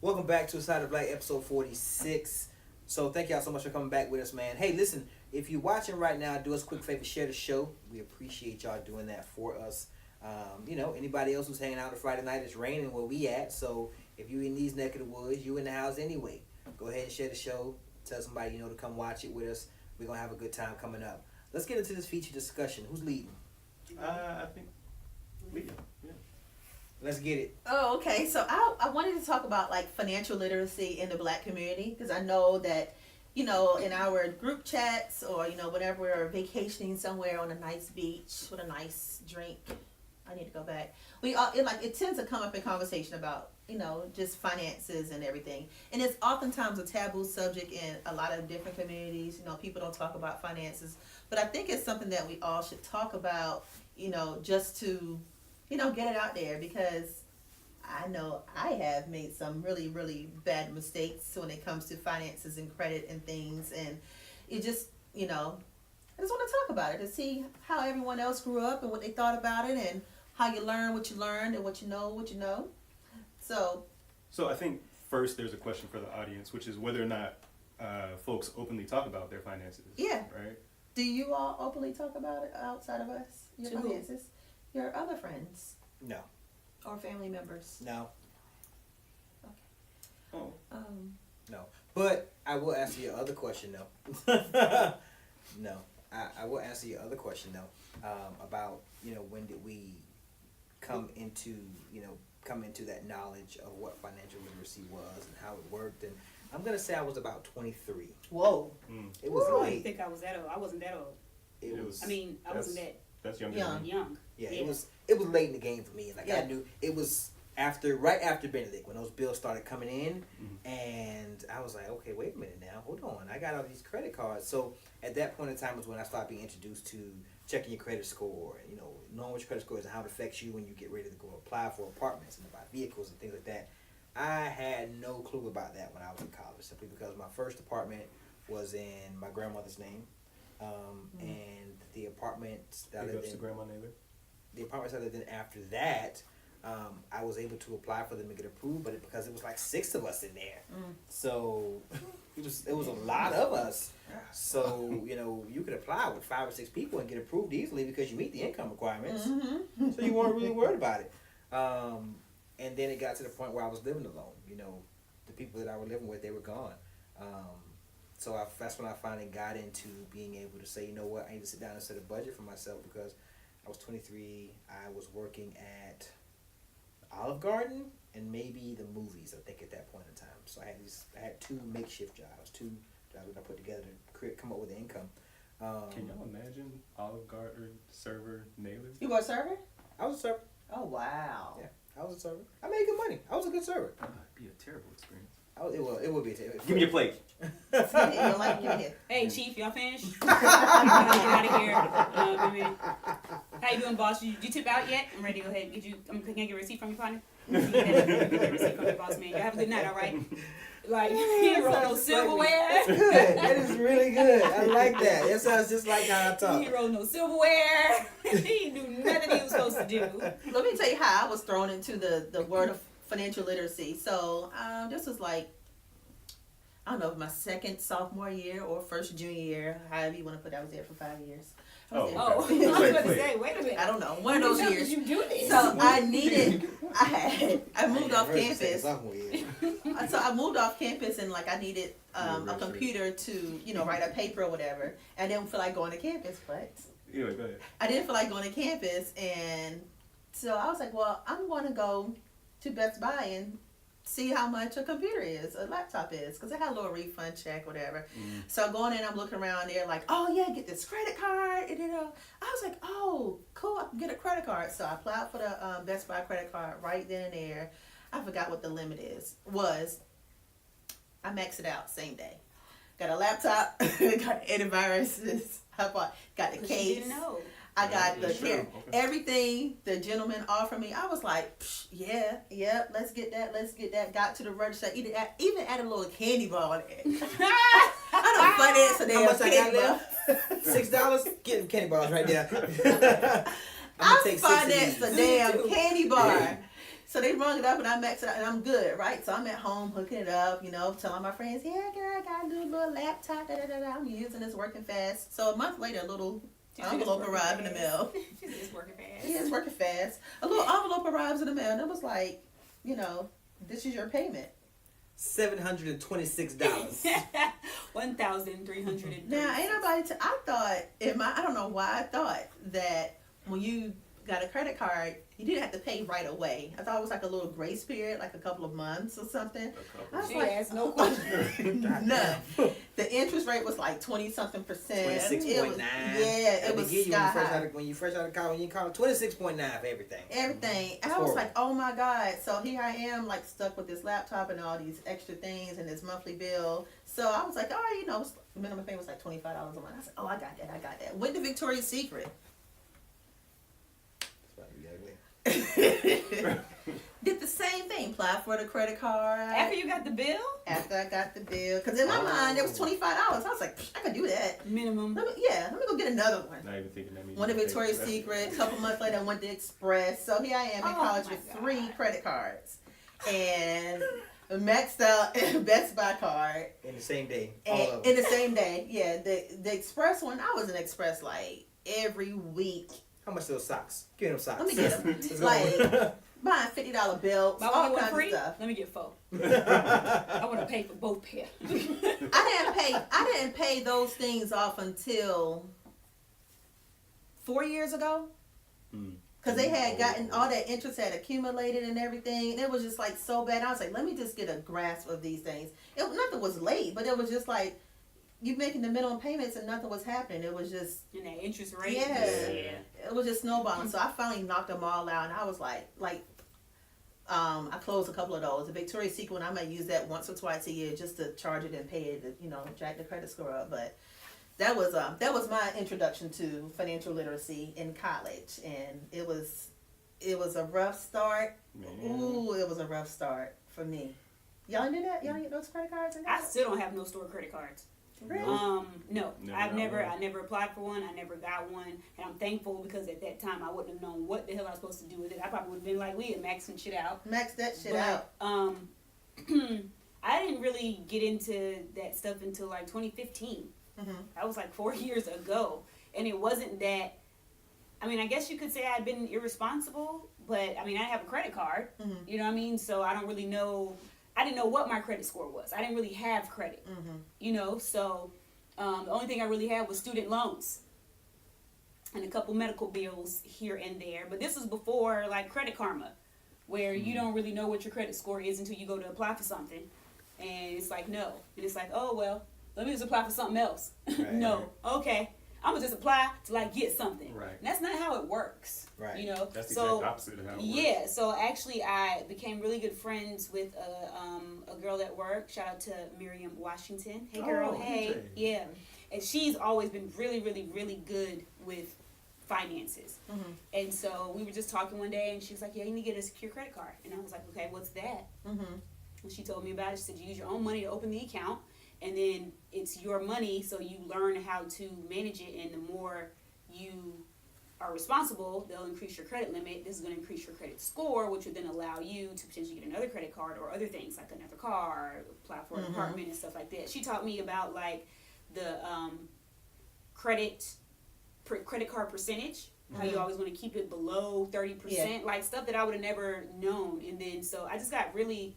Welcome back to Side of Black, episode 46. So thank y'all so much for coming back with us, man. Hey, listen, if you're watching right now, do us a quick favor, share the show. We appreciate y'all doing that for us. Anybody else who's hanging out on Friday night, it's raining where we at. So if you in these neck of the woods, you in the house anyway. Go ahead and share the show. Tell somebody to come watch it with us. We're going to have a good time coming up. Let's get into this feature discussion. Who's leading? I think leading. Yeah. Let's get it. Oh, okay. So I wanted to talk about like financial literacy in the Black community because I know that, in our group chats or, whenever we're vacationing somewhere on a nice beach with a nice drink, I need to go back. It tends to come up in conversation about, just finances and everything. And it's oftentimes a taboo subject in a lot of different communities. People don't talk about finances, but I think it's something that we all should talk about, just to, get it out there because I know I have made some really, really bad mistakes when it comes to finances and credit and things. And it just, I just want to talk about it to see how everyone else grew up and what they thought about it and how you learn what you learned and what you know. So I think first there's a question for the audience, which is whether or not folks openly talk about their finances. Yeah. Right? Do you all openly talk about it outside of us? Your finances? Your other friends? No. Or family members? No. Okay. Oh. No. But I will answer your other question, though. No. I will answer your other question, though, about, when did we come into that knowledge of what financial literacy was and how it worked. And I'm going to say I was about 23. Whoa. It was I late. didn't think I was that old. I wasn't that old. It was. I mean, I wasn't that That's younger Young. than me. young. Yeah, Yeah. it was late in the game for me. Like Yeah. I knew it was right after Benedict when those bills started coming in, and I was like, okay, wait a minute now, hold on, I got all these credit cards. So at that point in time was when I started being introduced to checking your credit score, and knowing what your credit score is and how it affects you when you get ready to go apply for apartments and to buy vehicles and things like that. I had no clue about that when I was in college, simply because my first apartment was in my grandmother's name, and the apartment that I Big lived ups to in. Grandma Naylor. The apartments I lived in after that, I was able to apply for them to get approved, but because it was like 6 of us in there, so it was a lot of us. So you could apply with 5 or 6 people and get approved easily because you meet the income requirements. So you weren't really worried about it. And then it got to the point where I was living alone. The people that I was living with, they were gone. So that's when I finally got into being able to say, you know what, I need to sit down and set a budget for myself because I was 23. I was working at Olive Garden and maybe the movies, I think, at that point in time. So I had 2 makeshift jobs, 2 jobs that I put together to come up with the income. Can y'all imagine Olive Garden server Naylor? You were a server? I was a server. Oh, wow. Yeah, I was a server. I made good money. I was a good server. That'd be a terrible experience. It would be. Give me your plate. You don't like it? Hey, Chief, y'all finished? Get out of here. How you doing, boss? You tip out yet? I'm ready to go ahead. Can I get a receipt from your partner? Get a receipt from your boss, man. Y'all have a good night, all right? Like, he ain't roll no silverware. That's good. That is really good. I like that. That sounds just like how I talk. He ain't roll no silverware. He didn't do nothing he was supposed to do. Let me tell you how I was thrown into the world of financial literacy. So this was like, I don't know, my second sophomore year or first junior year, however you want to put it. I was there for 5 years. I was there Oh, I was about to say, wait a minute. I don't know, one of those years. You do this. So I moved off campus. So I moved off campus and I needed a computer to, write a paper or whatever. I didn't feel like going to campus, but Anyway, go ahead. I didn't feel like going to campus, and so I was like, well, I'm going to go to Best Buy and see how much a computer is, a laptop is, because I had a little refund check, whatever. So going in, I'm looking around there like, oh yeah, get this credit card, and I was like, oh, cool, I can get a credit card. So I applied for the Best Buy credit card right then and there. I forgot what the limit was. I maxed it out same day. Got a laptop, got antiviruses, got the case. You didn't know. I got That's true. Okay. everything the gentleman offered me. I was like, yeah, let's get that. Got to the register, even added a little candy bar on it. I don't finance a How damn much I candy got bar. left? $6? Get them candy bars right there. I'm gonna I take 6 of financed these. a damn candy bar. So they rung it up and I maxed it out and I'm good, right? So I'm at home hooking it up, you know, telling my friends, yeah, girl, I got a new little laptop, I'm using this, working fast. So a month later, a little envelope arrived in the mail. She said it's working fast. Yeah, it's working fast. A little envelope arrives in the mail and it was like, you know, this is your payment. $726. $1,300. Now, ain't nobody, I thought, I don't know why I thought that when you got a credit card, you didn't have to pay right away. I thought it was like a little grace period, like a couple of months or something. I was She like, asked no question. none. The interest rate was like 20-something%. 26.9. Yeah, it was sky high. When you fresh out of college, when you call 26.9 for everything. Everything. And It's I was horrible. like, oh my God. So here I am, like stuck with this laptop and all these extra things and this monthly bill. So I was like, all right, you know, minimum payment was like $25 a month. I said, oh, I got that. Went to Victoria's Secret. Did the same thing. Applied for the credit card. After you got the bill? After I got the bill. Because in my mind, it was $25. I was like, I could do that. Minimum. Let me go get another one. Not even thinking that means. Went to you pay Victoria's for that. Secret. A couple months later, I went to Express. So here I am in Oh college my with God. 3 credit cards. And maxed out Best Buy card. In the same day. All And of in them. the same day. Yeah, the Express one, I was in Express like every week. How much those socks? Give me them socks. Let me get them. Let's go. Like, buying $50 belts, Buy all one kinds free? of stuff. Let me get 4. I want to pay for both pair. I didn't pay those things off until 4 years ago. Hmm. Because they had gotten, all that interest had accumulated and everything. And it was just like so bad. I was like, let me just get a grasp of these things. Nothing was late, but it was just like, you making the minimum payments and nothing was happening. It was just, And that interest rate. Yeah. Yeah. it was just snowballing. So I finally knocked them all out. And I was like, I closed a couple of those. The Victoria's Secret one, I might use that once or twice a year just to charge it and pay it, you know, jack the credit score up. But that was my introduction to financial literacy in college, and it was a rough start. Man. Ooh, it was a rough start for me. Y'all didn't do that? Y'all didn't get those credit cards? And I that? still don't have no store credit cards. Really? No. Never I got never applied for one. I never got one, and I'm thankful because at that time I wouldn't have known what the hell I was supposed to do with it. I probably would have been like Leah, maxing shit out. Max that shit But, out. I didn't really get into that stuff until like 2015. Mm-hmm. That was like 4 years ago, and it wasn't that. I mean, I guess you could say I'd been irresponsible, but I mean, I have a credit card. Mm-hmm. You know what I mean? So I don't really know. I didn't know what my credit score was. I didn't really have credit. Mm-hmm. You know, so the only thing I really had was student loans and a couple medical bills here and there. But this was before like Credit Karma, where you don't really know what your credit score is until you go to apply for something, and it's like no, and it's like, oh well, let me just apply for something else. Right. No, okay, I'm gonna just apply to like get something. Right. And that's not how it works. Right. You know. That's the so exact opposite of how it works. yeah, so actually I became really good friends with a girl at work. Shout out to Miriam Washington. Hey girl, Oh, hey. MJ. Yeah. And she's always been really, really, really good with finances. Mm-hmm. And so we were just talking one day and she was like, yeah, you need to get a secure credit card. And I was like, okay, what's that? Mm-hmm. And she told me about it. She said, you use your own money to open the account, and then it's your money, so you learn how to manage it, and the more you are responsible, they'll increase your credit limit. This is going to increase your credit score, which would then allow you to potentially get another credit card or other things like another car, apply for an apartment and stuff like that. She taught me about like the credit card percentage, how you always want to keep it below 30%, like stuff that I would have never known. And then so I just got really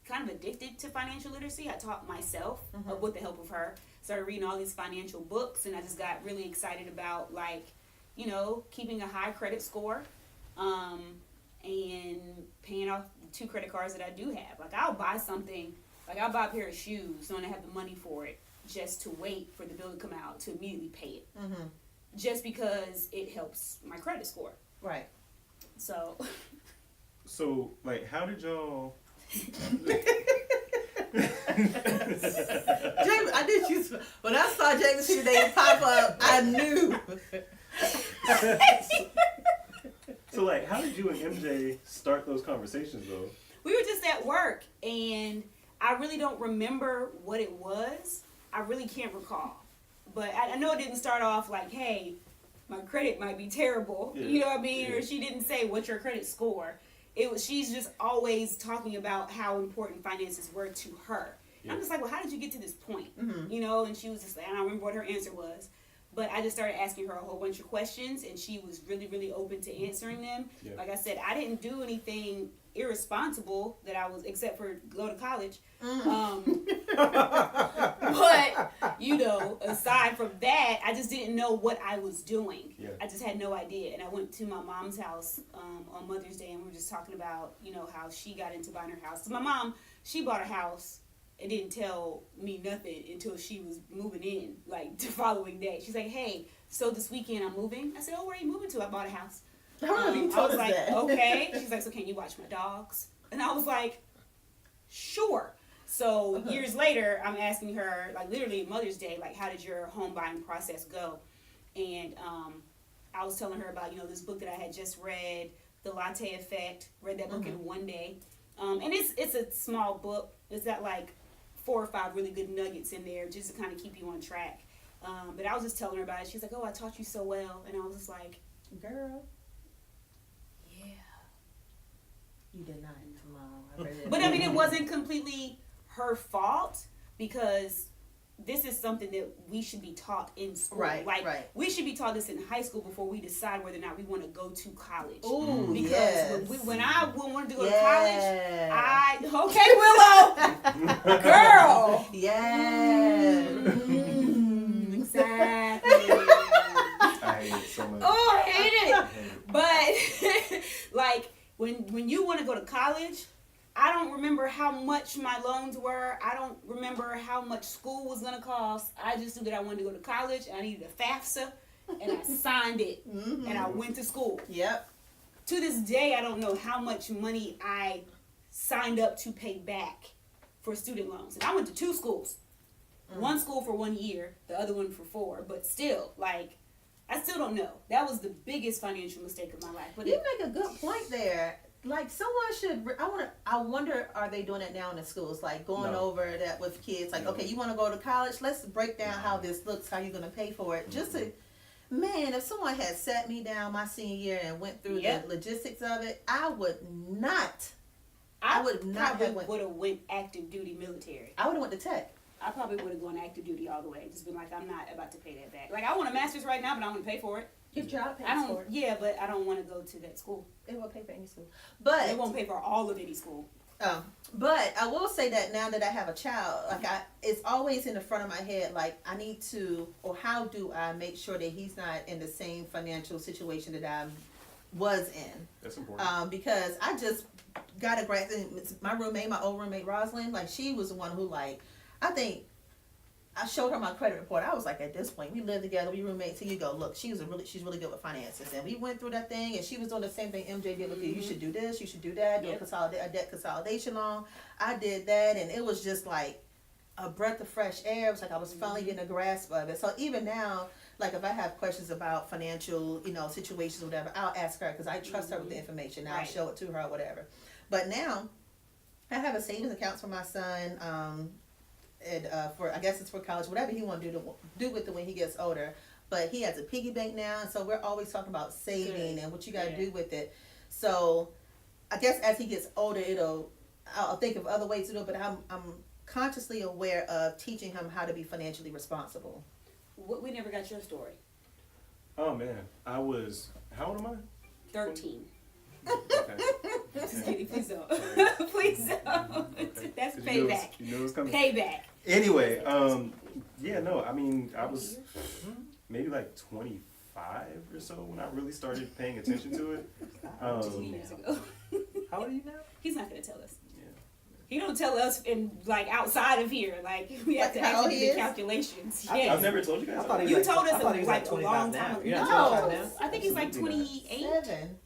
kind of addicted to financial literacy. I taught myself with the help of her. Started reading all these financial books, and I just got really excited about like, you know, keeping a high credit score, and paying off the 2 credit cards that I do have. Like I'll buy something, like I'll buy a pair of shoes, knowing I have the money for it, just to wait for the bill to come out to immediately pay it. Mm-hmm. Just because it helps my credit score. Right. So So, like, how did y'all? Jamie, I did use, when I saw James here today pop up, I knew. So, like, how did you and MJ start those conversations, though? we were just at work, and I really don't remember what it was. I really can't recall. But I know it didn't start off like, hey, my credit might be terrible. Yeah. You know what I mean? Yeah. Or she didn't say, what's your credit score? she's just always talking about how important finances were to her. And I'm just like, well, how did you get to this point? You know, and she was just like, I don't remember what her answer was. But I just started asking her a whole bunch of questions, and she was really, really open to answering them. Yeah. Like I said, I didn't do anything irresponsible that I was, except for go to college. But, you know, aside from that, I just didn't know what I was doing. Yeah. I just had no idea. And I went to my mom's house on Mother's Day, and we were just talking about, you know, how she got into buying her house. So my mom, she bought a house and didn't tell me nothing until she was moving in, like the following day. She's like, hey, so this weekend I'm moving. I said, oh, where are you moving to? I bought a house. You I told was us like, that. okay. She's like, so can you watch my dogs? And I was like, sure. So years later, I'm asking her, like literally Mother's Day, like, how did your home buying process go? And I was telling her about, you know, this book that I had just read, The Latte Effect. Read that book in one day. And it's a small book. It's got like 4 or 5 really good nuggets in there just to kind of keep you on track. But I was just telling her about it. She's like, oh, I taught you so well. And I was just like, Girl, yeah. you did not, Mom. I read it. But I mean, it wasn't completely her fault, because this is something that we should be taught in school. Right, like, right. we should be taught this in high school before we decide whether or not we want to go to college. Ooh, Because yes. when I wanted to go to Yes. college, okay, Willow, girl. Yes. Exactly. I hate it so much. Oh, I hate it. I hate it. But like when you want to go to college, I don't remember how much my loans were. I don't remember how much school was gonna cost. I just knew that I wanted to go to college. I needed a FAFSA, and I signed it, and I went to school. Yep. To this day, I don't know how much money I signed up to pay back for student loans. And I went to 2 schools. One school for 1 year, the other one for 4. But still, like, I still don't know. That was the biggest financial mistake of my life. But You make a good point there. Like, someone should. I wonder, are they doing it now in the schools? Like going No. over that with kids. Like, No. okay, you want to go to college? Let's break down how this looks. How you're going to pay for it? Just to, man, if someone had sat me down my senior year and went through Yep. the logistics of it, I would not. I would not probably have went- would have went active duty military. I would have went to tech. I probably would have gone active duty all the way. Just been like, I'm not about to pay that back. Like, I want a master's right now, but I want to pay for it. Your job pays I for don't. it. Yeah, but I don't want to go to that school. It will pay for any school. But They won't pay for all of any school. But I will say that now that I have a child, like it's always in the front of my head. Like I need to, or how do I make sure that he's not in the same financial situation that I was in? That's important. Because I just got a grant. My roommate, my old roommate Rosalind, like she was the one who, like, I think I showed her my credit report. I was like, at this point, we live together, we roommates. Here you go. Look, she's really good with finances, and we went through that thing, and she was doing the same thing MJ did with you. You should do this, you should do that. Do Yep. a debt consolidation loan. I did that, and it was just like a breath of fresh air. It was like I was finally getting a grasp of it. So even now, like if I have questions about financial, situations or whatever, I'll ask her because I trust her with the information. I'll Right. show it to her or whatever. But now, I have a savings account for my son. And for I guess it's for college, whatever he want to do with it when he gets older. But he has a piggy bank now, and so we're always talking about saving and what you got to do with it. So I guess as he gets older, I'll think of other ways to do it. But I'm consciously aware of teaching him how to be financially responsible. We never got your story. Oh man, how old am I? 13. Okay. Just kidding. Please don't. Please don't. That's payback. You knew it was coming. Payback. Anyway, yeah, no, I mean, I was maybe like 25 or so when I really started paying attention to it. 2 years ago. How old are you now? He's not gonna tell us. Yeah. He don't tell us in like outside of here. Like we have to Like how actually he do the is? calculations. I- Yes. I've never told you guys. I thought he You was told us I thought he was like like a long 25 time now. ago. You're not No, 25 now? I think he's like Absolutely 28. 7.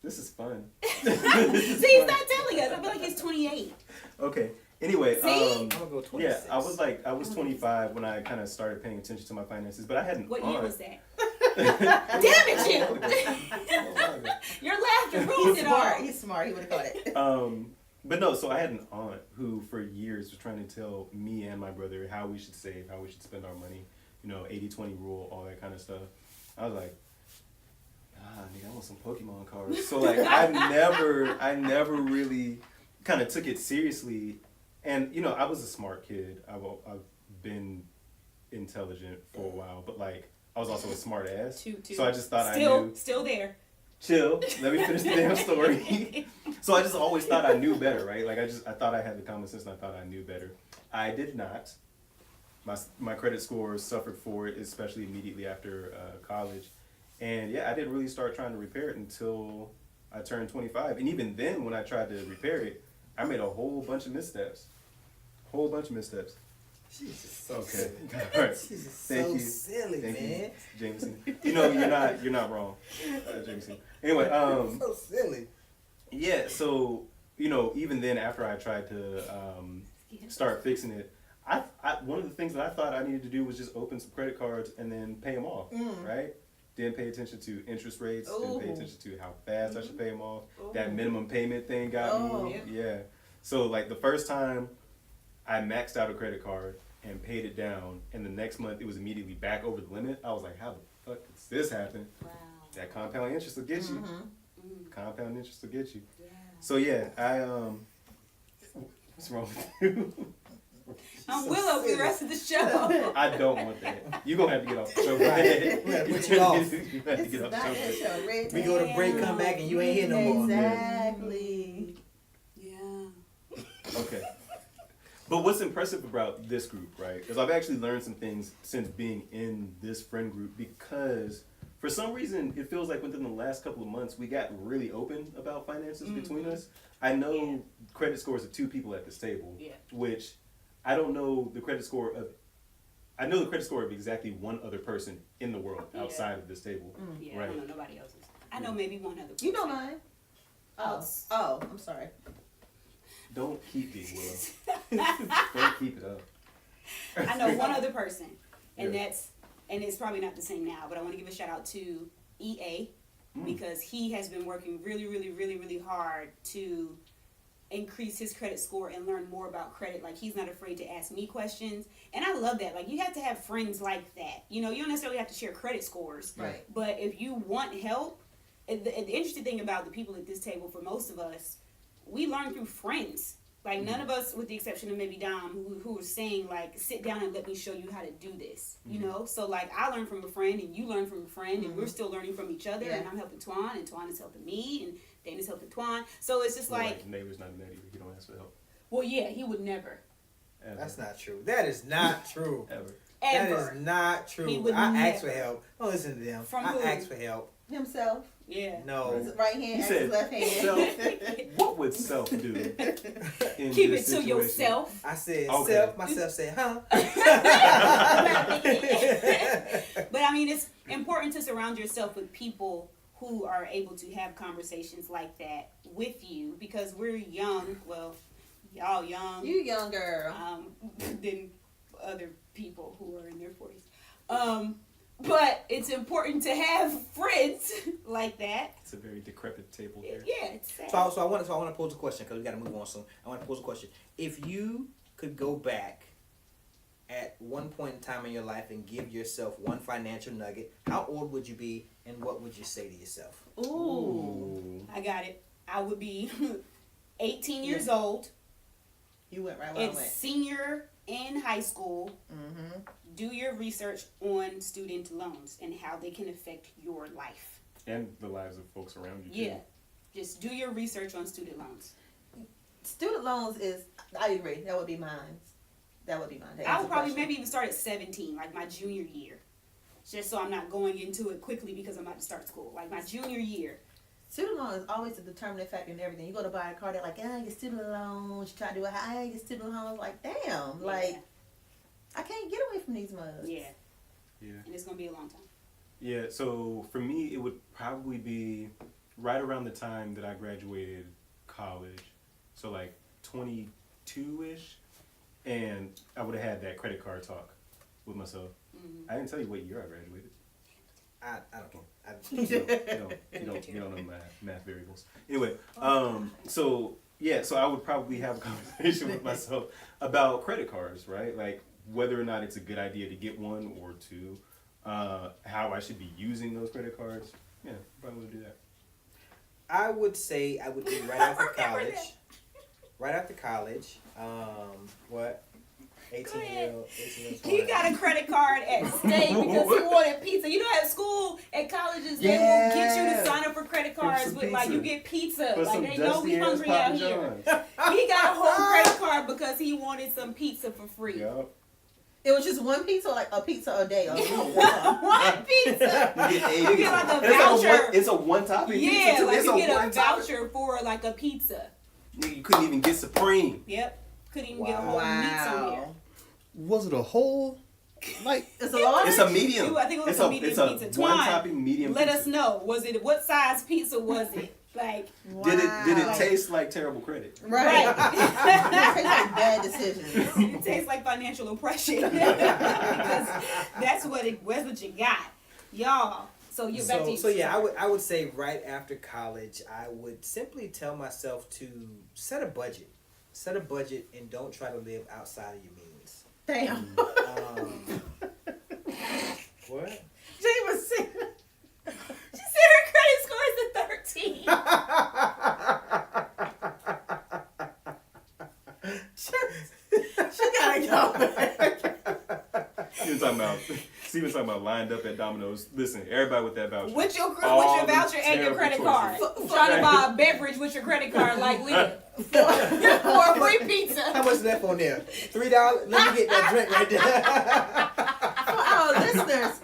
This is fun. See, he's not telling us. I feel like he's 28. Okay. Anyway, See? I'm gonna go 26. yeah, I was 25 when I kind of started paying attention to my finances, but I hadn't. What year was that? that? Damn it, Jim! Your laughter ruined He's it all. smart. He's smart. He would have caught it. But no, so I had an aunt who for years was trying to tell me and my brother how we should save, how we should spend our money, 80-20 rule, all that kind of stuff. I was like, nigga, I don't some Pokemon cards. So like I never really kind of took it seriously. And you know, I was a smart kid. I've been intelligent for a while, but like I was also a smart ass. Two. So I just thought I knew. Still there. Chill. Let me finish the damn story. So I just always thought I knew better, right? Like I thought I had the common sense and I thought I knew better. I did not. My credit score suffered for it, especially immediately after college. And yeah, I didn't really start trying to repair it until I turned 25. And even then, when I tried to repair it, I made a whole bunch of missteps. She's just so Okay. silly. All right. She's just Thank so you. silly, Thank man. you, Jameson. You know, you're not wrong, Jameson. Anyway, So silly. yeah. So you know, even then, after I tried to start fixing it, I one of the things that I thought I needed to do was just open some credit cards and then pay them off, right? Didn't pay attention to interest rates. Didn't pay Ooh. attention to how fast I should pay them off. Ooh. That minimum payment thing got Oh. me. Yeah. So like the first time I maxed out a credit card and paid it down, and the next month it was immediately back over the limit. I was like, how the fuck does this happen? Wow. That compound interest will get you. Mm-hmm. Compound interest will get you. Yeah. So yeah, what's wrong with you? I'm So Willow for the silly. rest of the show. I don't want that. You're gonna have to get off the show. Go ahead. We gotta put you off. You have to This get is off not the that show. show. Red We go to break, come back, and you ain't here no more. Exactly. Yeah. Okay. But what's impressive about this group, right, is I've actually learned some things since being in this friend group, because for some reason it feels like within the last couple of months we got really open about finances between us. I know credit scores of 2 people at this table, Yeah. which I don't know the credit score of. I know the credit score of exactly one other person in the world Yeah. outside of this table. Yeah, I Right. don't know nobody else's. I know maybe one other. You know person. mine. Oh, I'm sorry. Don't keep it, Willow. Don't keep it up. I know one other person, and Yeah. it's probably not the same now, but I want to give a shout out to EA because he has been working really, really, really, really hard to increase his credit score and learn more about credit. Like, he's not afraid to ask me questions, and I love that. Like, you have to have friends like that. You know, you don't necessarily have to share credit scores, Right. but if you want help, the interesting thing about the people at this table, for most of us, we learn through friends. Like, none of us, with the exception of maybe Dom, who was saying, like, sit down and let me show you how to do this, you know? So, like, I learned from a friend, and you learn from a friend, and we're still learning from each other, and Yeah. I'm helping Twan, and Twan is helping me, and Dana's helping Twan. So, it's just like, neighbor's not mad at you. He don't ask for help well, yeah, he would never, ever. That's not true. That is not true. Ever. ever. That is not true. He would I ask for never. help. Don't listen to them. From I who? ask for help. Himself. Yeah. No. His right hand, He and said, his left hand. self, what would self do? In Keep it this to situation? yourself. I said Okay. self. Myself said, huh? But I mean, it's important to surround yourself with people who are able to have conversations like that with you, because we're young. Well, y'all young. You young girl. Than other people who are in their 40s. But it's important to have friends like that. It's a very decrepit table here. Yeah, it's sad. So I want to pose a question because we got to move on soon. I want to pose a question. If you could go back at one point in time in your life and give yourself one financial nugget, how old would you be, and what would you say to yourself? Ooh. I got it. I would be 18 years old, You went right where I and went. senior in high school. Mm-hmm. Do your research on student loans and how they can affect your life. And the lives of folks around you. Yeah. Just do your research on student loans. Student loans is, I agree, that would be mine. That would be mine. To I answer would the probably question. maybe even start at 17, like my junior year. Just so I'm not going into it quickly because I'm about to start school. Like my junior year. Student loan is always a determining factor in everything. You go to buy a car, they're like, I get student loans. You try to do I get student loans. Like, damn, like, I can't get away from these mugs. Yeah. Yeah. And it's going to be a long time. Yeah, so for me, it would probably be right around the time that I graduated college. So like 22-ish. And I would have had that credit card talk with myself. Mm-hmm. I didn't tell you what year I graduated. I don't care. You don't know math variables. Anyway, so yeah, so I would probably have a conversation with myself about credit cards, right? Like whether or not it's a good idea to get one or two, how I should be using those credit cards. Yeah, probably would do that. I would say I would be right after Remember college. that. Right after college. What? 18 year old. He got a credit card at State because he wanted pizza. You know, at school, at colleges, they will get you Yeah. to sign up for credit cards some with like you pizza. get pizza. For Like some they know we dusty ass hungry out Papa here. John's. He got a whole credit card because he wanted some pizza for free. Yup. It was just one pizza, like a pizza a day. Or One pizza. You get You get like a It's voucher. It's a one topping pizza Yeah, too. like It's you get a one topping. voucher for like a pizza. You couldn't even get Supreme. Yep. Couldn't even get a whole pizza here. Was it a whole? Like, It's a large. It's a medium. I think it was it's a medium it's a pizza. one Twine, topping medium Let pizza. us know. Was it what size pizza was it? Like Did it Wow. taste like terrible credit? Right. right. It tastes like bad decisions. It tastes like financial oppression because that's what you got, y'all. So you're back to So yeah, I would say right after college, I would simply tell myself to set a budget, and don't try to live outside of your means. Damn. What? Jay was saying. She said her credit score is a 13. She gotta go. Steven's talking about lined up at Domino's. Listen, everybody with that voucher. With your All voucher these and your terrible credit choices. card. Trying to buy a beverage with your credit card like Leah. For a free How pizza. much left on there? $3. Let me get that drink right there. For our listeners,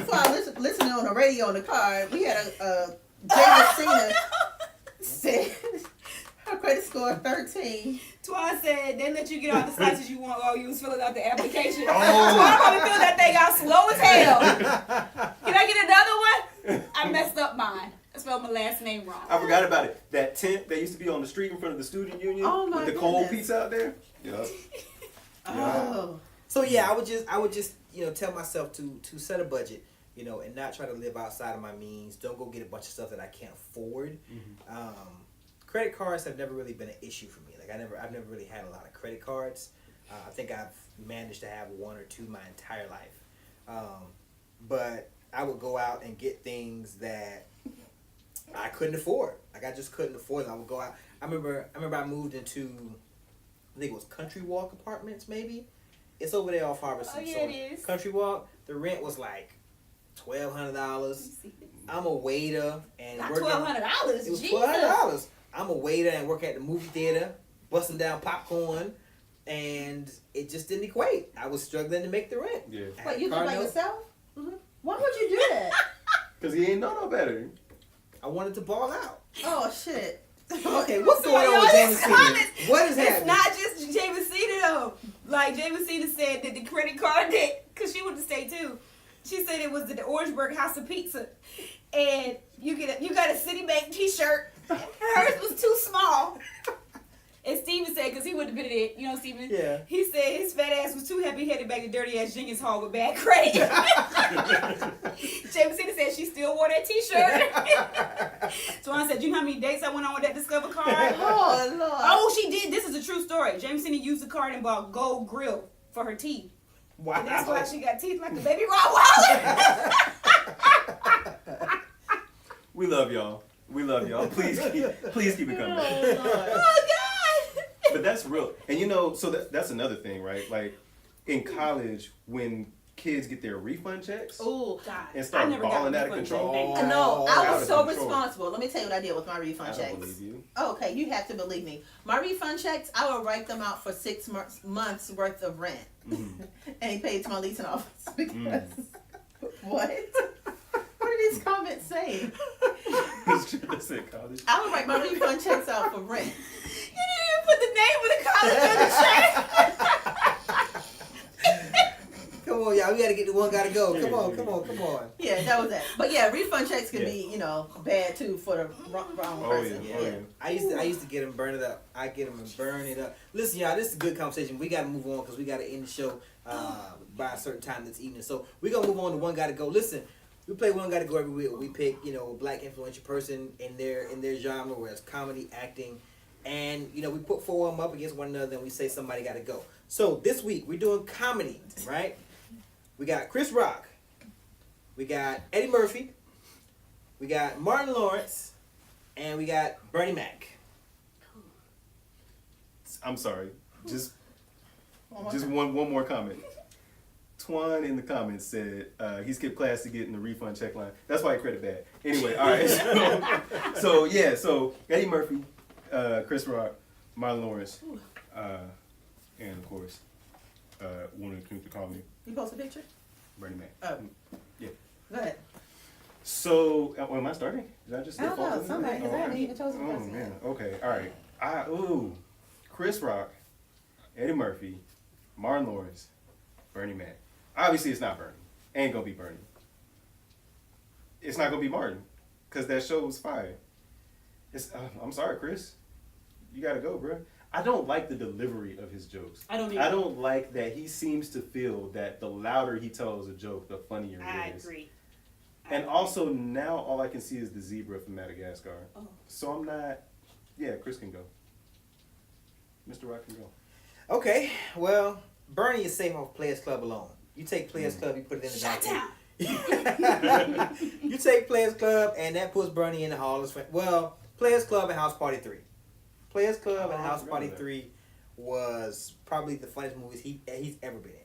for our listening on the radio on the car, we had a Jay Messina said her credit score 13. Twan said they let you get all the slices you want while you was filling out the application. Oh. Twan probably filled that thing out slow as hell. Can I get another one? I messed up mine. I spelled my last name wrong. I forgot about it. That tent that used to be on the street in front of the student union Oh, my with the cold goodness. pizza out there. Yup. Oh. So yeah, I would just tell myself to set a budget, and not try to live outside of my means. Don't go get a bunch of stuff that I can't afford. Credit cards have never really been an issue for me. Like I've never really had a lot of credit cards. I think I've managed to have one or two my entire life. But I would go out and get things that I couldn't afford. Like I just couldn't afford them. I would go out. I remember I moved into, I think it was Country Walk Apartments maybe. It's over there off Harvison. Oh, yeah, it is. Country Walk. The rent was like $1,200. I'm a waiter and Not working. $1,200. It was Jesus. $1,200. I'm a waiter and work at the movie theater, busting down popcorn, and it just didn't equate. I was struggling to make the rent. Yeah. I had Wait, a you car live by note. yourself? Why would you do that? Because he ain't know no better. I wanted to ball out. Oh shit. Okay, what's So going on y'all, with this James comment- Cena? What is It's happening? not just Jamesina though. Like Jamesina said that the credit card debt, because she went to state too. She said it was the Orangeburg House of Pizza, and you got a Citibank T-shirt. Hers was too small. And Steven said, because he wouldn't have been in it, Steven? Yeah. He said his fat ass was too heavy-headed back in dirty-ass Jenkins Hall with bad credit. Jamesina said she still wore that T-shirt. So I said, you know how many dates I went on with that Discover card? Oh Lord. Oh, she did. This is a true story. Jamesina used the card and bought gold grill for her teeth. Wow. And that's why she got teeth like the baby Rottweiler. We love y'all. We love y'all. Please keep it coming. Oh, God. But that's real. And so that's another thing, right? Like in college, when kids get their refund checks Ooh. God. and start I never got balling a out of refund control. check, thank No, I Out was of so control. responsible. Let me tell you what I did with my I refund don't checks. believe you. Okay, you have to believe me. My refund checks, I would write them out for 6 months worth of rent, and he paid to my leasing office because what? What did these comments say? That's it, college. I would write my refund checks out for rent. You didn't even put the name of the college on the check. Come on, y'all. We gotta get the one. Gotta go. Come on. Yeah, that was that. But yeah, refund checks can be, bad too for the wrong Oh, person. yeah. Oh, yeah. I used to get them burn it up. I get them and burn it up. Listen, y'all, this is a good conversation. We gotta move on because we gotta end the show by a certain time this evening. So we gonna move on to One Gotta Go. Listen, we play One Gotta Go every week. We pick a black influential person in their genre, whether it's comedy, acting, and we put 4 of them up against one another and we say somebody gotta go. So this week we're doing comedy, right? We got Chris Rock, we got Eddie Murphy, we got Martin Lawrence, And we got Bernie Mac. I'm sorry. Just one more comment. Twan in the comments said he skipped class to get in the refund check line. That's why he credit bad. Anyway, all right. So Eddie Murphy, Chris Rock, Martin Lawrence, and of course, one of the comedy, You post a picture? Bernie Mac. Oh. Yeah. Go ahead. So, am I starting? Did I just I don't fall know. into Somebody, it? because I haven't even chosen Oh the person. man. Okay. All right. Chris Rock, Eddie Murphy, Martin Lawrence, Bernie Mac. Obviously, it's not Bernie. Ain't gonna be Bernie. It's not gonna be Martin, cause that show was fire. It's. I'm sorry, Chris. You gotta go, bro. I don't like the delivery of his jokes. I don't I either. don't like that he seems to feel that the louder he tells a joke, the funnier I it is. agree. And also now all I can see is the zebra from Madagascar. Oh. So I'm not. Yeah, Chris can go. Mr. Rock can go. Okay, well, Bernie is safe off Players Club alone. You take Players Club, you put it in the Shut back. down. You take Players Club, and that puts Bernie in the Hall of Fame. Well, Players Club and House Party 3. Players Club and Oh, I House forgot Party that. 3 was probably the funniest movies he's ever been in.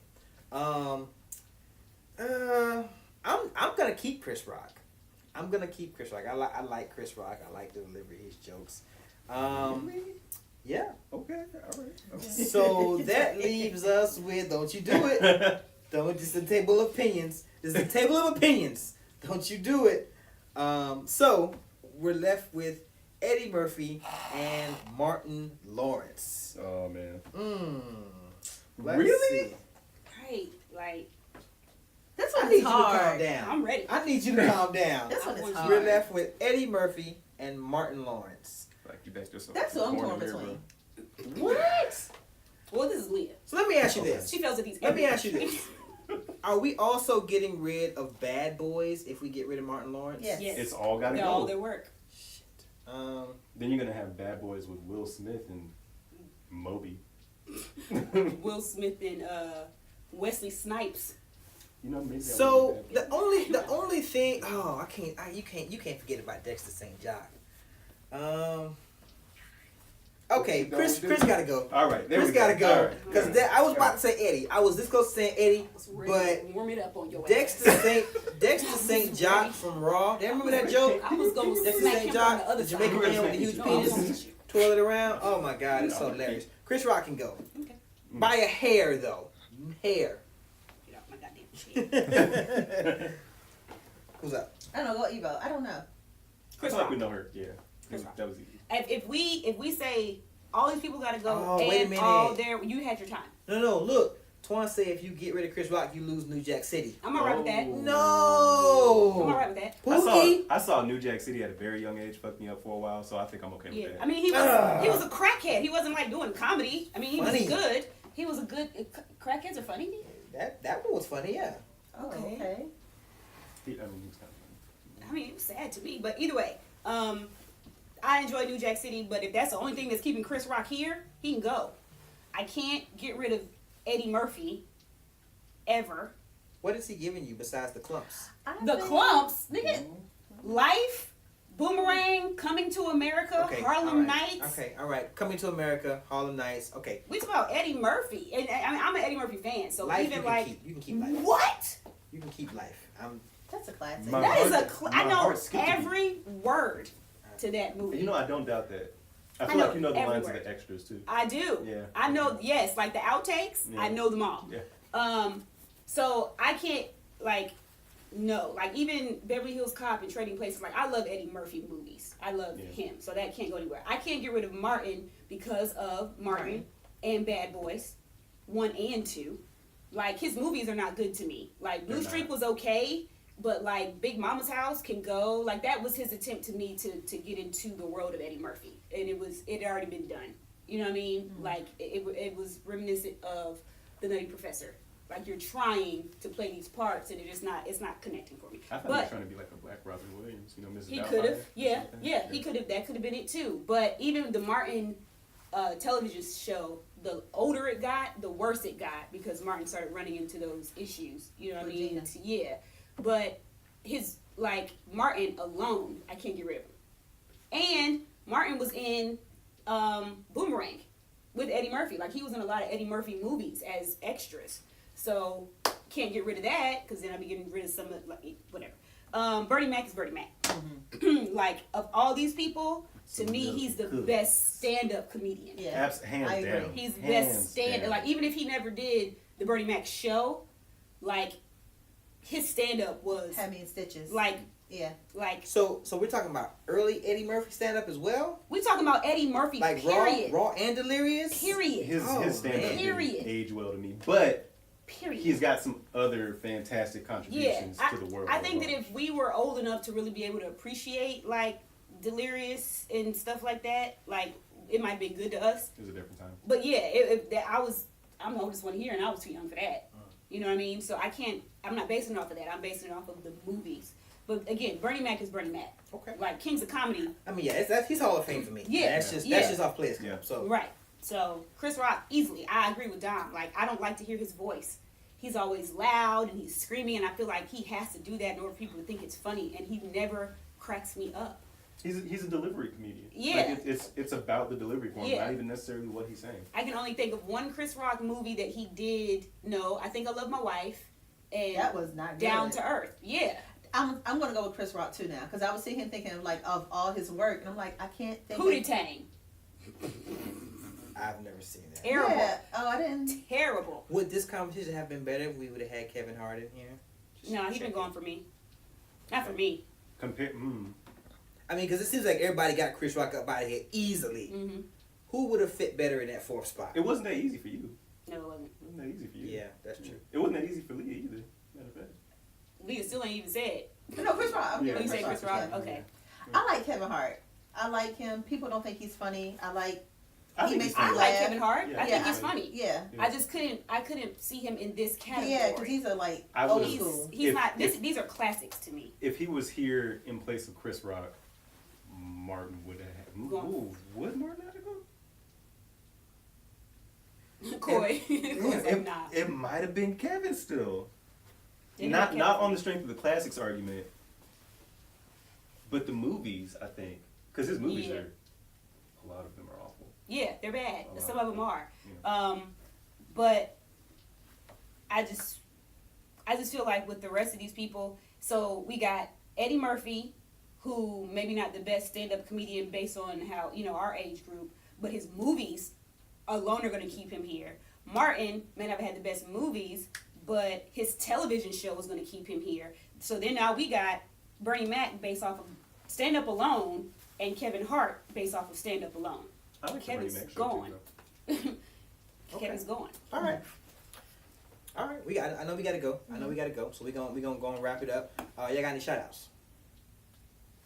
I'm gonna keep Chris Rock. I like Chris Rock. I like the delivery of his jokes. Yeah. Okay, all right. Okay. So that leaves us with Don't You Do It. This is a table of opinions. This is a table of opinions. Don't you do it. So we're left with Eddie Murphy and Martin Lawrence. Oh man. Let's Really? see. Right, like, This I one need is you to calm hard. down. I'm ready. I need you to calm down. This one is We're We're hard. left with Eddie Murphy and Martin Lawrence. Like you backed yourself. That's in what the I'm corner torn there, between. bro. What? Well, this is Leah. So let me ask you this. She feels that he's Let me everything. ask you this. Are we also getting rid of Bad Boys if we get rid of Martin Lawrence? Yes. Yes. It's all gotta They're go. all their work. Shit. Then you're gonna have Bad Boys with Will Smith and Moby. Will Smith and Wesley Snipes. You know, maybe that So would be bad. the only thing you can't forget about Dexter St. Jock. Okay, What you Chris gonna do? gotta go. All right, there Chris we go. gotta All go right. because I was about to say Eddie. I was this close to saying Eddie, I was ready but to warm it up on your Dexter ass. St. Jock from Raw. Do you remember that joke? I was going to Dexter smack St. him Jock, on the other the side. Jamaican man with the No, huge No, I'm penis, gonna hit you. twirl it around. Oh my God, it's so hilarious. Chris Rock can go Okay. by a hair though, hair. Get off my goddamn shit. Who's up? I don't know. Go Evo. I don't know. I Chris feel like Rock. we know her. Yeah, Chris Rock. that was easy. If we say all these people gotta go Oh, wait a and minute. all there, you had your time. No. Look, Twan said if you get rid of Chris Rock, you lose New Jack City. I'm alright with that. Oh. No. I'm alright with that. Pookie. I saw New Jack City at a very young age, fucked me up for a while, so I think I'm okay Yeah, with that. I mean he was a crackhead. He wasn't like doing comedy. I mean he Funny. was good. He was a good crackheads are funny. That one was funny, yeah. Oh, Okay. okay. He was kind of funny. I mean it was sad to me, but either way, I enjoy New Jack City. But if that's the only thing that's keeping Chris Rock here, he can go. I can't get rid of Eddie Murphy ever. What is he giving you besides the clumps? The clumps, nigga. Life, Boomerang, Coming to America, Harlem all right. Nights. Okay, all right. Coming to America, Harlem Nights. Okay. We talk about Eddie Murphy, and I mean I'm an Eddie Murphy fan, so Life even you can like keep. You can keep life. what? You can keep life. That's a classic. My That is heart- I my know heart skipped a beat. every word to that movie. You know, I don't doubt that. I I feel know like you know the lines every of the extras too. I do. Yeah. I know. Yes, like the outtakes. Yeah. I know them all. Yeah. So I can't like. No, like even Beverly Hills Cop and Trading Places, like I love Eddie Murphy movies. I love Yeah. him, so that can't go anywhere. I can't get rid of Martin because of Martin and Bad Boys 1 and 2. Like his movies are not good to me. Like Blue They're Streak not. was okay, but like Big Mama's House can go. Like that was his attempt to me to get into the world of Eddie Murphy, and it had already been done. You know what I mean? Like it was reminiscent of The Nutty Professor. Like you're trying to play these parts, and it's not connecting for me. I thought he was But trying to be like a black Robin Williams, you know, Mrs. he Doubtfire could have, or yeah, something. yeah, he could have. That could have been it too. But even the Martin television show, the older it got, the worse it got because Martin started running into those issues. You know what I mean? Regina. Yeah. But his like Martin alone, I can't get rid of him. was in Boomerang with Eddie Murphy. Like, he was in a lot of Eddie Murphy movies as extras. So, can't get rid of that, because then I'll be getting rid of some of, like, whatever. Bernie Mac is Bernie Mac. Like, of all these people, to me, he's the best stand-up comedian. Yeah. Hands I agree. down. He's the Hands best stand-up. down. Like, even if he never did the Bernie Mac show, like, his stand-up was, Had me in stitches. like, yeah. So we're talking about early Eddie Murphy stand up as well? we talking about Eddie Murphy, Like period. raw and delirious? Period. His Oh, stand-up man. didn't Period. age well to me, but Period. he's got some other fantastic contributions to the world. I think that overall. if we were old enough to really be able to appreciate, like, Delirious and stuff like that, like, it might be good to us. it was a different time. But yeah, I'm the oldest one here, and I was too young for that. You know what I mean? So I'm not basing it off of that. I'm basing it off of the movies. But again, Bernie Mac is Bernie Mac. Okay. Like, Kings of Comedy, I mean, yeah, he's Hall of Fame for me. Yeah. That's just Yeah. off Players Club. Yeah. So right. So, Chris Rock, easily. I agree with Dom. Like, I don't like to hear his voice. He's always loud, and he's screaming, and I feel like he has to do that in order for people to think it's funny, and he never cracks me up. He's a delivery comedian. Yeah. Like it's about the delivery form, Yeah. not even necessarily what he's saying. I can only think of one Chris Rock movie that he did. No, I Think I Love My Wife, and That was not good. Down to Earth. Yeah. I'm gonna go with Chris Rock too now, because I was sitting here thinking like of all his work, and I'm like, I can't think. Pootie Tang. I've never seen that. Terrible. Yeah. Oh, I didn't. Terrible. Would this competition have been better if we would have had Kevin Hart in here? Just No, he been checking. gone for me. Not for me. Compare. I mean, because it seems like everybody got Chris Rock up out of here easily. Mm-hmm. Who would have fit better in that fourth spot? It wasn't that easy for you. No, it wasn't. It wasn't that easy for you. Yeah, that's true. It wasn't that easy for Leah either. Matter of fact. Leah still ain't even said. No, Chris Rock. I'm Yeah, giving You say Chris Rock? Yeah. Okay. I like Kevin Hart. I like him. People don't think he's funny. I like. I He think makes he's me I funny. like laugh. Kevin Hart. Yeah. I think Yeah, he's I- funny. Yeah. Yeah. I couldn't see him in this category. Yeah, because he's a like I old was- he's school. he's If- not. if- These are classics to me. If he was here in place of Chris Rock, Martin would have. Gone. Ooh, would Martin have gone? Coy. Coy's like, nah. It might have been Kevin still. Didn't Not have not Kevin. on the strength of the classics argument, but the movies, I think, because his movies Yeah. are, a lot of them are awful. Yeah, they're bad. A lot Some of them are. Yeah. But I just feel like with the rest of these people, so we got Eddie Murphy, who maybe not the best stand-up comedian based on how, our age group, but his movies alone are going to keep him here. Martin may not have had the best movies, but his television show is going to keep him here. So then now we got Bernie Mac based off of stand-up alone, and Kevin Hart based off of stand-up alone. I like the Kevin's Bernie Mac show gone. too, Kevin's gone. All right. All right. I know we gotta go. So we gonna go and wrap it up. Y'all got any shout outs?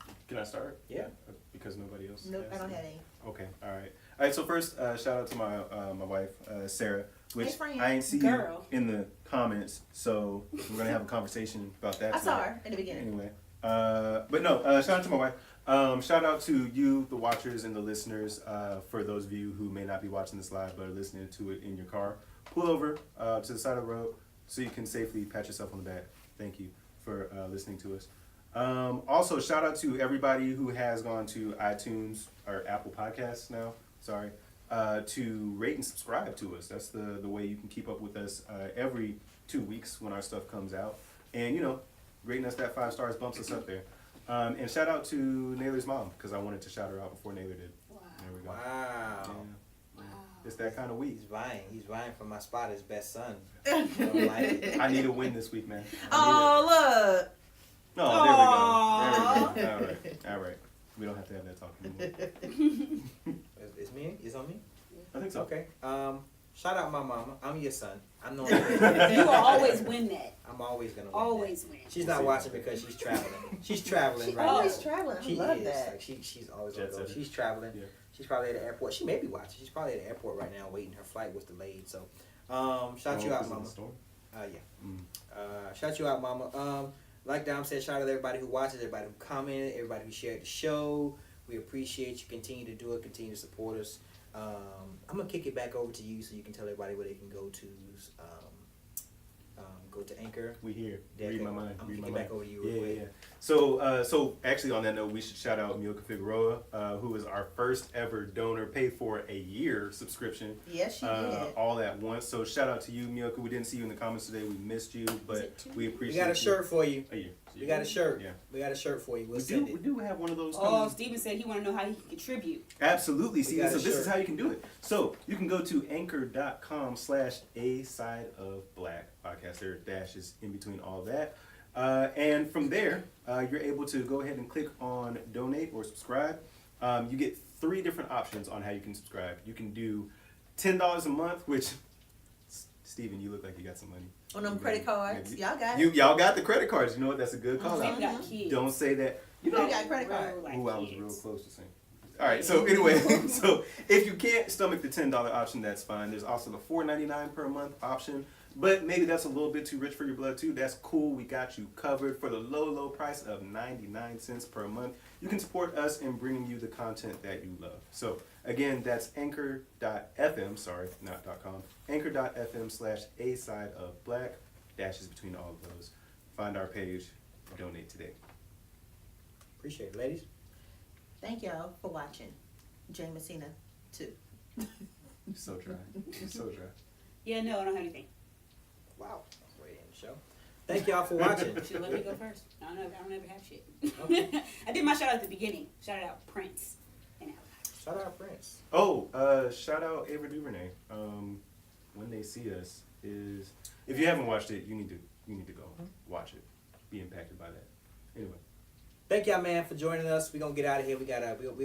though. Can I start? Yeah. Because nobody else. Nope, I has don't any? have any. Okay. All right. All right. So first, shout out to my wife Sarah, which Hey, friend. I ain't see Girl. you in the comments, so we're gonna have a conversation about that. I saw tonight. her in the beginning. Anyway, but no, shout out to my wife. Shout out to you, the watchers and the listeners. For those of you who may not be watching this live but are listening to it in your car, pull over to the side of the road so you can safely pat yourself on the back. Thank you for listening to us. Also, shout out to everybody who has gone to iTunes or Apple Podcasts now. Sorry. To rate and subscribe to us. That's the way you can keep up with us every 2 weeks when our stuff comes out. And, rating us that 5 stars bumps us up there. And shout out to Naylor's mom, because I wanted to shout her out before Naylor did. Wow. There we go. Wow. Yeah. Wow. It's that kind of week. He's vying for my spot as best son. I don't like it. I need a win this week, man. Oh, look. Oh, there we go. There we go. All right. We don't have to have that talk anymore. It's me. It's on me. I think so. Okay. Shout out my mama. I'm your son. I'm no. You will always win that. I'm always gonna win. Always win. She's not watching because she's traveling. She's traveling She right always now. traveling. I She love is. that. Like she's always Jet on the go. setter. She's traveling. Yeah. She's probably at the airport. She may be watching. She's probably at the airport right now waiting. Her flight was delayed. So, shout Oh, you out, because of mama. the storm? Yeah. Mm. Shout you out, mama. Like Dom said, shout out to everybody who watches, everybody who commented, everybody who shared the show. We appreciate you. Continue to do it. Continue to support us. I'm gonna kick it back over to you so you can tell everybody where they can go to go to Anchor. We here. Yeah, Read my okay. mind. I'm Read my gonna mind. get back over to you Yeah, real yeah, quick. yeah. So actually on that note, we should shout out Milka Figueroa, who is our first ever donor, paid for a year subscription. Yes, she did. All at once. So shout out to you, Milka. We didn't see you in the comments today. We missed you, but it two? we We appreciate got a you. shirt for you. A year. We got a shirt. Yeah. We got a shirt for you. We'll We send do, we it. do have one of those Oh, coming. Steven said he want to know how he can contribute. Absolutely. See, got so a this is shirt. how you can do it. So you can go to anchor.com/a side of black podcast. There are dashes in between all that. And from there, you're able to go ahead and click on donate or subscribe. You get 3 different options on how you can subscribe. You can do $10 a month, which, Steven, you look like you got some money. On them You credit got it. cards. Yeah, Y'all got you, it. y'all got the credit cards. You know what? That's a good call They've out. got kids. Don't say that. You You know, got a credit card. Like ooh, I was kids. real close to saying. All right, so anyway, so if you can't stomach the $10 option, that's fine. There's also the $4.99 per month option, but maybe that's a little bit too rich for your blood too. That's cool. We got you covered for the low price of 99 cents per month. You can support us in bringing you the content that you love. So again, that's anchor.fm, sorry, not .com, anchor.fm/a side of black, dashes between all of those. Find our page, donate today. Appreciate it, ladies. Thank y'all for watching. Jay Messina, too. So dry. So dry. Yeah, no, I don't have anything. Wow. Way to end the show. Thank y'all for watching. Should let me go first. I don't know. I don't ever have shit. Okay. I did my shout out at the beginning. Shout out Prince and Outliers. Shout out Prince. Oh, shout out Ava DuVernay. When they see us is, if you haven't watched it, you need to go watch it. Be impacted by that. Anyway, Thank y'all, man, for joining us. We're going to get out of here. We're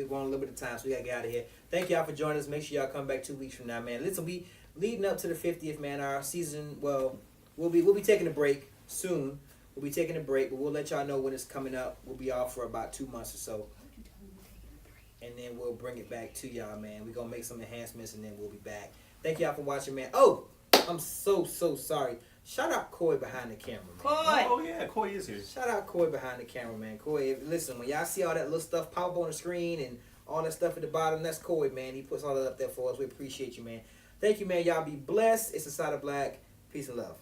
going a little bit of time, so we got to get out of here. Thank y'all for joining us. Make sure y'all come back 2 weeks from now, man. Listen, we leading up to the 50th, man. Our season, well, we'll be taking a break soon. We'll be taking a break, but we'll let y'all know when it's coming up. We'll be off for about 2 months or so, and then we'll bring it back to y'all, man. We're going to make some enhancements, and then we'll be back. Thank y'all for watching, man. Oh, I'm so sorry. Shout out Coy behind the camera, man. Coy! oh yeah, Coy is here. Shout out Coy behind the camera, man. Coy, listen, when y'all see all that little stuff pop up on the screen and all that stuff at the bottom, that's Coy, man. He puts all that up there for us. We appreciate you, man. Thank you, man. Y'all be blessed. It's a side of black. Peace and love.